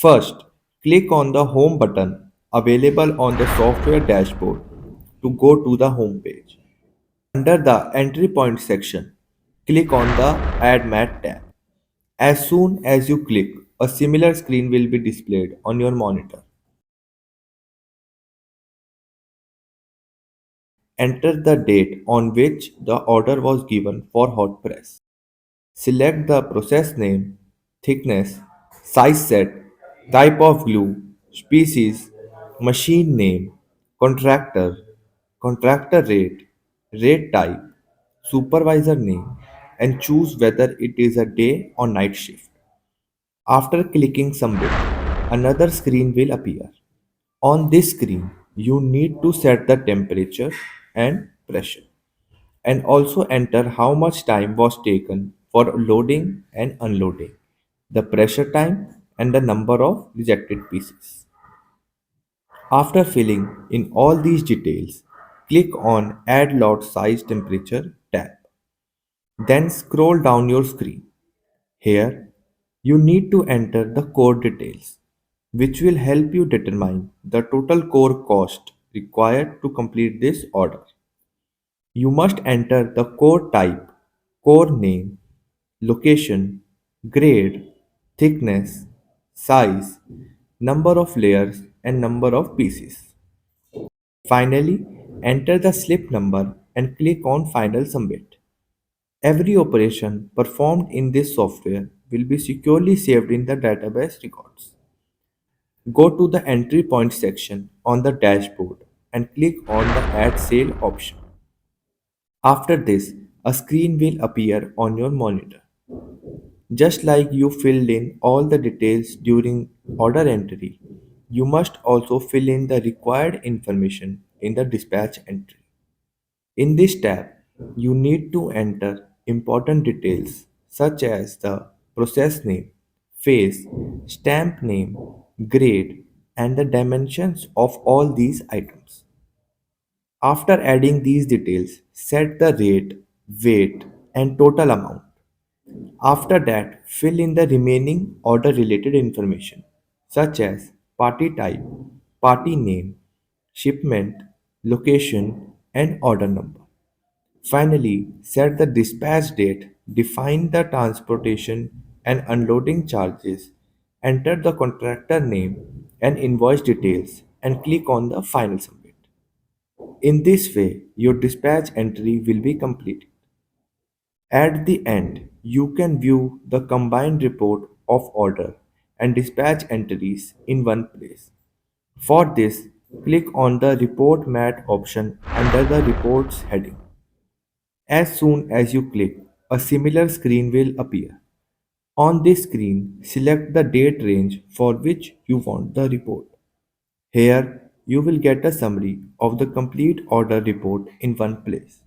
First, click on the Home button available on the software dashboard to go to the home page. Under the Entry Point section, click on the Add Mat tab. As soon as you click, a similar screen will be displayed on your monitor. Enter the date on which the order was given for hot press. Select the process name, thickness, size set, type of glue, species, machine name, contractor, contractor rate, rate type, supervisor name, and choose whether it is a day or night shift. After clicking Submit, another screen will appear. On this screen, you need to set the temperature and pressure and also enter how much time was taken for loading and unloading, the pressure time, and the number of rejected pieces. After filling in all these details, click on Add Lot Size Temperature tab. Then scroll down your screen. Here, you need to enter the core details, which will help you determine the total core cost required to complete this order. You must enter the core type, core name, location, grade, thickness, size, number of layers, and number of pieces. Finally, enter the slip number and click on Final Submit. Every operation performed in this software will be securely saved in the database records. Go to the Entry Point section on the dashboard and click on the Add Sale option. After this, a screen will appear on your monitor. Just like you filled in all the details during order entry, you must also fill in the required information in the dispatch entry. In this tab, you need to enter important details such as the process name, phase, stamp name, grade, and the dimensions of all these items. After adding these details, set the rate, weight, and total amount. After that, fill in the remaining order related information such as party type, party name, shipment, location, and order number. Finally, set the dispatch date, define the transportation and unloading charges, enter the contractor name and invoice details, and click on the final submit. In this way, your dispatch entry will be complete. At the end, you can view the combined report of order and dispatch entries in one place. For this, click on the Report Mat option under the Reports heading. As soon as you click, a similar screen will appear. On this screen, select the date range for which you want the report. Here, you will get a summary of the complete order report in one place.